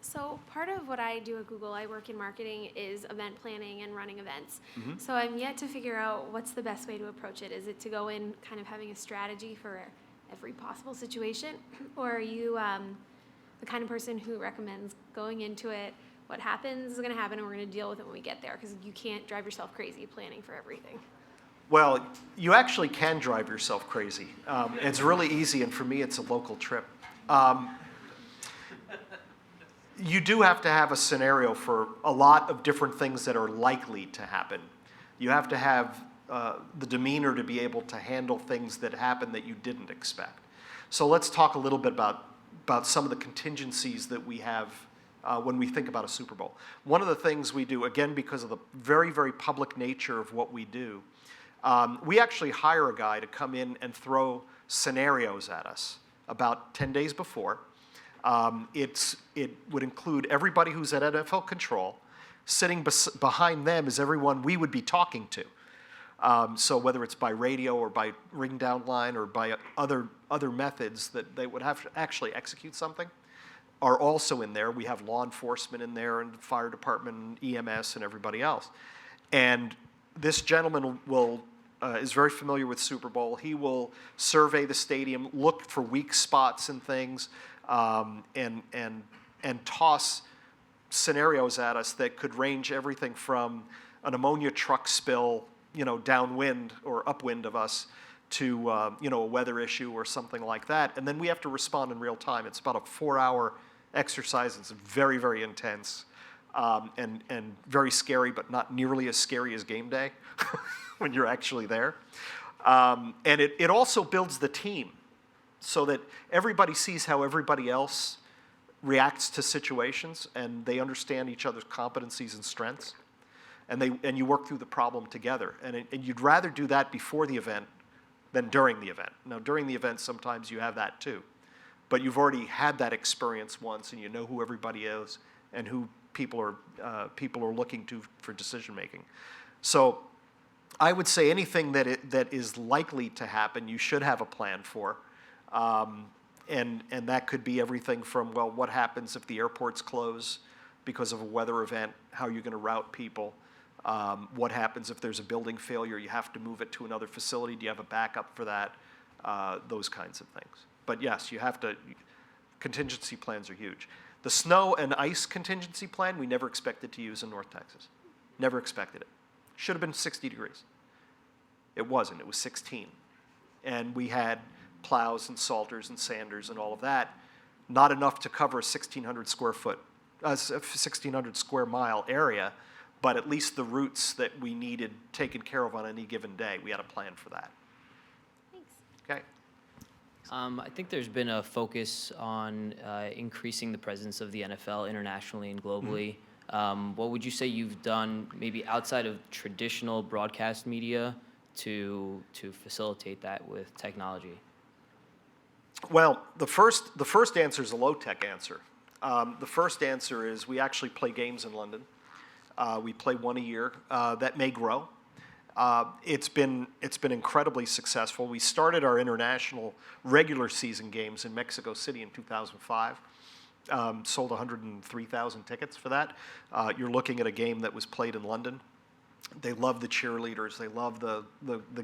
So part of what I do at Google, I work in marketing, is event planning and running events. Mm-hmm. So I'm yet to figure out what's the best way to approach it. Is it to go in kind of having a strategy for every possible situation? Or are you the kind of person who recommends going into it, what happens is going to happen, and we're going to deal with it when we get there, because you can't drive yourself crazy planning for everything? Well, you actually can drive yourself crazy. It's really easy, and for me, it's a local trip. You do have to have a scenario for a lot of different things that are likely to happen. You have to have the demeanor to be able to handle things that happen that you didn't expect. So let's talk a little bit about some of the contingencies that we have when we think about a Super Bowl. One of the things we do, again, because of the very, very public nature of what we do, we actually hire a guy to come in and throw scenarios at us about 10 days before. It would include everybody who's at NFL control. Sitting behind them is everyone we would be talking to. So whether it's by radio or by ring down line or by other methods that they would have to actually execute something, are also in there. We have law enforcement in there and fire department and EMS and everybody else. And this gentleman is very familiar with Super Bowl. He will survey the stadium, look for weak spots and things, and toss scenarios at us that could range everything from an ammonia truck spill, downwind or upwind of us to, a weather issue or something like that. And then we have to respond in real time. It's about a 4-hour exercise. It's very, very intense and very scary, but not nearly as scary as game day when you're actually there. And it also builds the team so that everybody sees how everybody else reacts to situations and they understand each other's competencies and strengths. And you work through the problem together. And you'd rather do that before the event than during the event. Now, during the event, sometimes you have that too. But you've already had that experience once, and you know who everybody is and who people are looking to for decision making. So I would say anything that is likely to happen, you should have a plan for. And that could be everything from, well, what happens if the airports close because of a weather event? How are you going to route people? What happens if there's a building failure? You have to move it to another facility. Do you have a backup for that? Those kinds of things. But yes, you have to. Contingency plans are huge. The snow and ice contingency plan, we never expected to use in North Texas. Never expected it. Should have been 60 degrees. It wasn't. It was 16. And we had plows and salters and sanders and all of that. Not enough to cover a 1,600 square mile area, but at least the routes that we needed taken care of on any given day. We had a plan for that. Thanks. Okay. I think there's been a focus on increasing the presence of the NFL internationally and globally. What would you say you've done maybe outside of traditional broadcast media to facilitate that with technology? Well, the first answer is a low-tech answer. The first answer is we actually play games in London. We play one a year. That may grow. It's been incredibly successful. We started our international regular season games in Mexico City in 2005. Sold 103,000 tickets for that. You're looking at a game that was played in London. They love the cheerleaders. They love the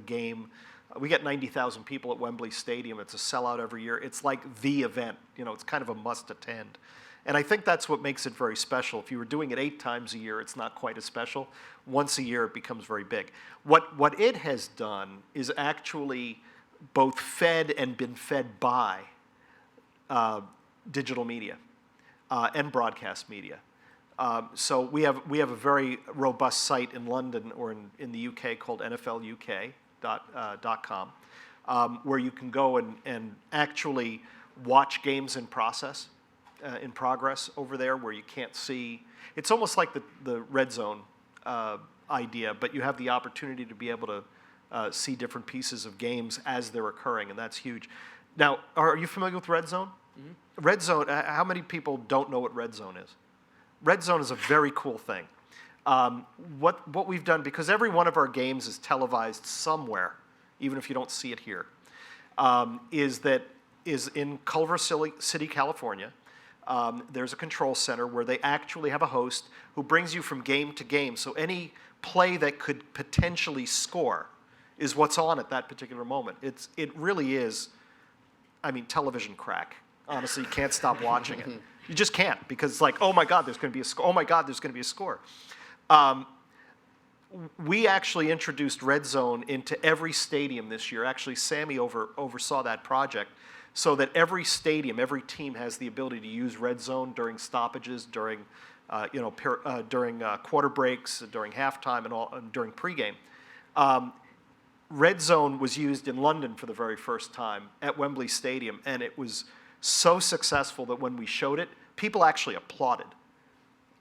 game. We get 90,000 people at Wembley Stadium. It's a sellout every year. It's like the event. It's kind of a must attend. And I think that's what makes it very special. If you were doing it 8 times a year, it's not quite as special. Once a year, it becomes very big. What it has done is actually both fed and been fed by digital media and broadcast media. So we have a very robust site in London or in the UK called NFLUK.com, where you can go and actually watch games in progress over there where you can't see. It's almost like the red zone idea, but you have the opportunity to be able to see different pieces of games as they're occurring, and that's huge. Now, are you familiar with red zone? Mm-hmm. Red zone, how many people don't know what red zone is? Red zone is a very cool thing. What we've done, because every one of our games is televised somewhere, even if you don't see it here, is in Culver City, California. There's a control center where they actually have a host who brings you from game to game. So any play that could potentially score is what's on at that particular moment. It really is, television crack. Honestly, you can't stop watching it. You just can't, because it's like, oh my God, there's going to be a score. Oh my God, there's going to be a score. We actually introduced Red Zone into every stadium this year. Actually, Sammy oversaw that project, so that every stadium, every team has the ability to use Red Zone during stoppages, during quarter breaks, during halftime, and during pregame. Red Zone was used in London for the very first time at Wembley Stadium, and it was so successful that when we showed it, people actually applauded.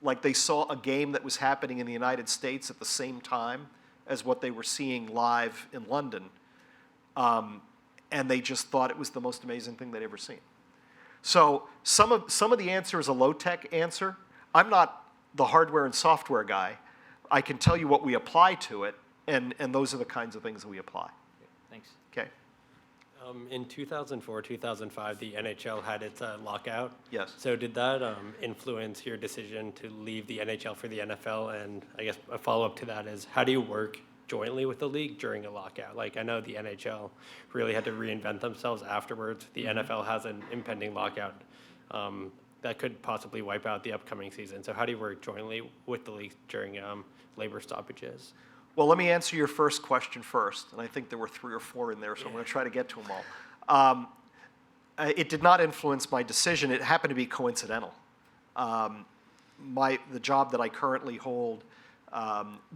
Like they saw a game that was happening in the United States at the same time as what they were seeing live in London. And they just thought it was the most amazing thing they'd ever seen. So some of the answer is a low-tech answer. I'm not the hardware and software guy. I can tell you what we apply to it, and those are the kinds of things that we apply. Thanks. Okay. In 2004, 2005, the NHL had its lockout. Yes. So did that influence your decision to leave the NHL for the NFL? And I guess a follow-up to that is, how do you work jointly with the league during a lockout? Like, I know the NHL really had to reinvent themselves afterwards. The NFL has an impending lockout that could possibly wipe out the upcoming season. So how do you work jointly with the league during labor stoppages? Well, let me answer your first question first, and I think there were 3 or 4 in there, so I'm going to try to get to them all. It did not influence my decision. It happened to be coincidental. The job that I currently hold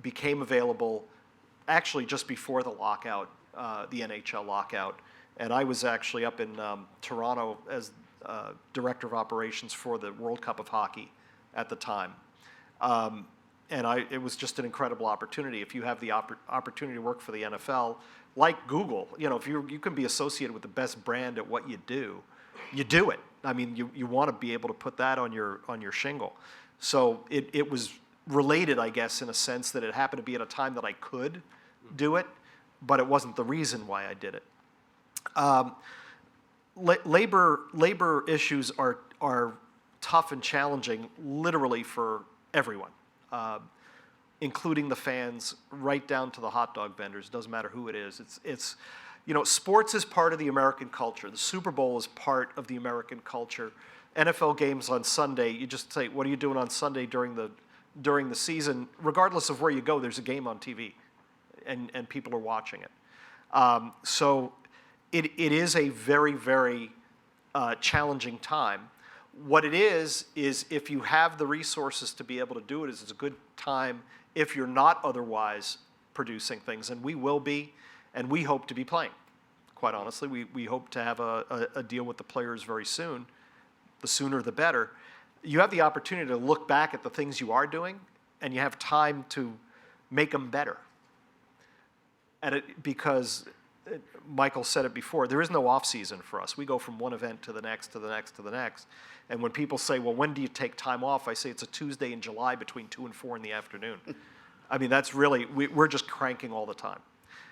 became available actually just before the lockout, the NHL lockout, and I was actually up in Toronto as Director of Operations for the World Cup of Hockey at the time. And it was just an incredible opportunity. If you have the opportunity to work for the NFL, like Google, if you can be associated with the best brand at what you do it. I mean, you want to be able to put that on your shingle. So it was related, I guess, in a sense that it happened to be at a time that I could do it, but it wasn't the reason why I did it. Labor issues are tough and challenging, literally for everyone, including the fans, right down to the hot dog vendors. Doesn't matter who it is. It's sports is part of the American culture. The Super Bowl is part of the American culture. NFL games on Sunday, you just say, what are you doing on Sunday during the season? Regardless of where you go, there's a game on TV, and people are watching it. So it is a very, very challenging time. What it is if you have the resources to be able to do it, it's a good time if you're not otherwise producing things, and we will be, and we hope to be playing. Quite honestly, we hope to have a deal with the players very soon. The sooner the better. You have the opportunity to look back at the things you are doing, and you have time to make them better. Because Michael said it before, there is no off season for us. We go from one event to the next, to the next, to the next. And when people say, well, when do you take time off? I say it's a Tuesday in July between 2 and 4 in the afternoon. I mean, that's really, we're just cranking all the time.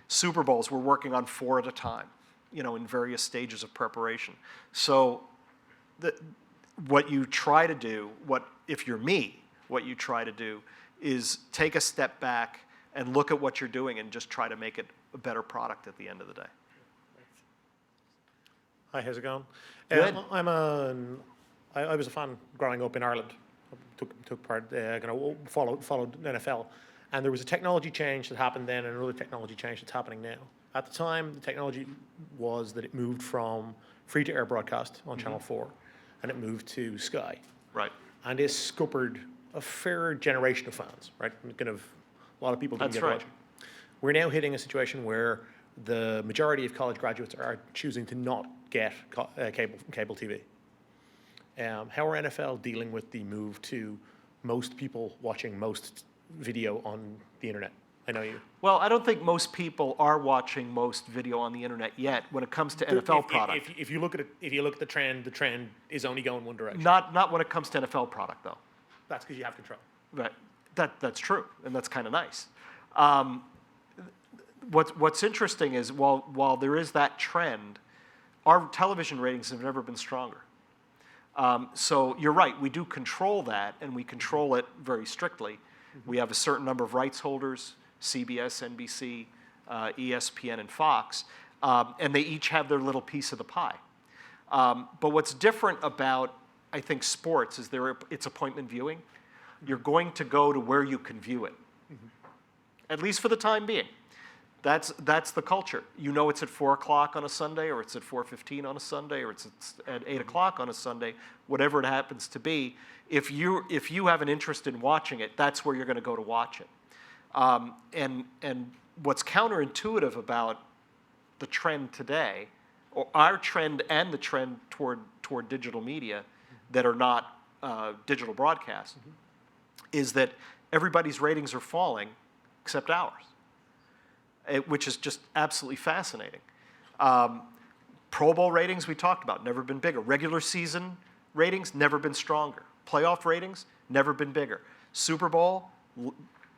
Super Bowls, we're working on 4 at a time, in various stages of preparation. So what you try to do, if you're me, what you try to do is take a step back and look at what you're doing and just try to make it a better product at the end of the day. Hi, how's it going? Good. I was a fan growing up in Ireland. Took part, followed NFL, and there was a technology change that happened then, and another technology change that's happening now. At the time, the technology was that it moved from free-to-air broadcast on Channel 4, and it moved to Sky. Right. And it scuppered a fair generation of fans, right? Kind of a lot of people didn't get watching. We're now hitting a situation where the majority of college graduates are choosing to not get cable TV. How are NFL dealing with the move to most people watching most video on the internet? I know you. Well, I don't think most people are watching most video on the internet yet when it comes to NFL product. If you look at the trend is only going one direction. Not when it comes to NFL product, though. That's because you have control. Right. That's true, and that's kind of nice. What's interesting is while there is that trend, our television ratings have never been stronger. So you're right, we do control that, and we control it very strictly. We have a certain number of rights holders, CBS, NBC, ESPN, and Fox, and they each have their little piece of the pie. But what's different about, I think, sports is it's appointment viewing. You're going to go to where you can view it, at least for the time being. That's the culture. It's at 4 o'clock on a Sunday, or it's at 4:15 on a Sunday, or it's at 8 o'clock on a Sunday, whatever it happens to be. If you have an interest in watching it, that's where you're going to go to watch it. And what's counterintuitive about the trend today, or our trend and the trend toward digital media that are not digital broadcast, is that everybody's ratings are falling except ours. Which is just absolutely fascinating. Pro Bowl ratings, we talked about, never been bigger. Regular season ratings, never been stronger. Playoff ratings, never been bigger. Super Bowl,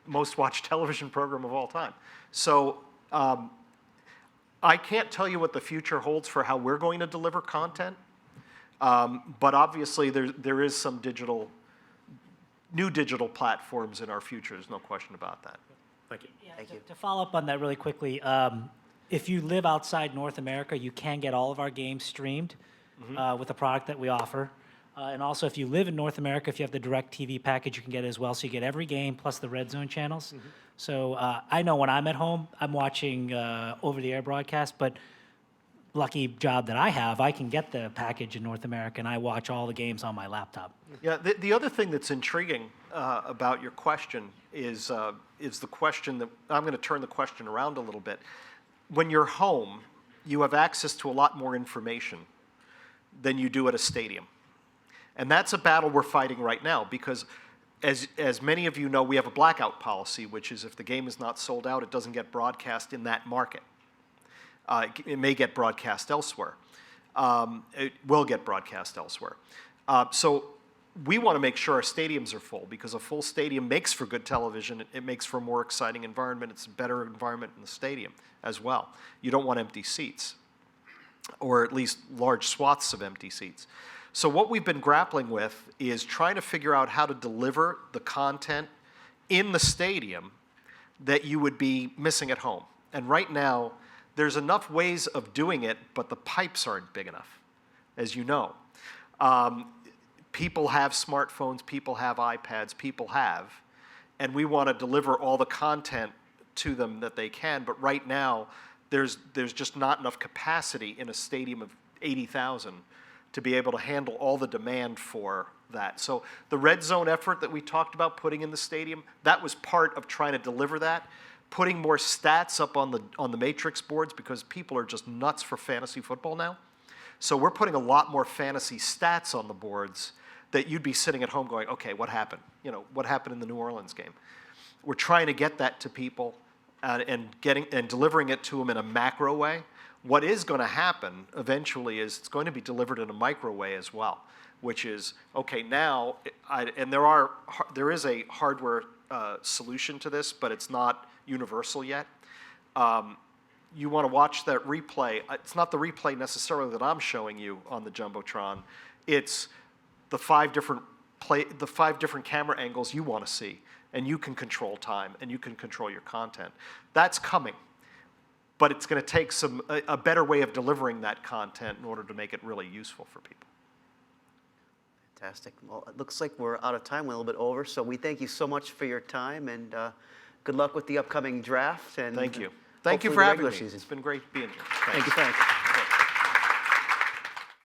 most watched television program of all time. So I can't tell you what the future holds for how we're going to deliver content, but obviously there is some new digital platforms in our future. There's no question about that. Thank you. Yeah, to follow up on that really quickly, if you live outside North America, you can get all of our games streamed with the product that we offer. And also, if you live in North America, if you have the DirecTV package, you can get it as well. So you get every game plus the Red Zone channels. So I know when I'm at home, I'm watching over-the-air broadcast, but lucky job that I have, I can get the package in North America, and I watch all the games on my laptop. Yeah, the other thing that's intriguing about your question is the question that I'm going to turn the question around a little bit. When you're home, you have access to a lot more information than you do at a stadium. And that's a battle we're fighting right now because, as many of you know, we have a blackout policy, which is if the game is not sold out, it doesn't get broadcast in that market. It may get broadcast elsewhere. It will get broadcast elsewhere. So we want to make sure our stadiums are full because a full stadium makes for good television. It makes for a more exciting environment. It's a better environment in the stadium as well. You don't want empty seats, or at least large swaths of empty seats. So what we've been grappling with is trying to figure out how to deliver the content in the stadium that you would be missing at home. And right now, there's enough ways of doing it, but the pipes aren't big enough, as you know. People have smartphones, people have iPads, people have, and we want to deliver all the content to them that they can, but right now, there's just not enough capacity in a stadium of 80,000 to be able to handle all the demand for that. So the red zone effort that we talked about putting in the stadium, that was part of trying to deliver that. Putting more stats up on the matrix boards because people are just nuts for fantasy football now. So we're putting a lot more fantasy stats on the boards that you'd be sitting at home going, okay, what happened? You know, what happened in the New Orleans game? We're trying to get that to people and delivering it to them in a macro way. What is going to happen eventually is it's going to be delivered in a micro way as well, which is, okay, now, there is a hardware solution to this, but it's not universal yet. You want to watch that replay. It's not the replay necessarily that I'm showing you on the Jumbotron. It's the five different camera angles you want to see, and you can control time and you can control your content. That's coming, but it's going to take a better way of delivering that content in order to make it really useful for people. Fantastic. Well, it looks like we're out of time, we're a little bit over, so we thank you so much for your time, and good luck with the upcoming draft. And thank you. Thank you for having me. It's been great being here. Thank you.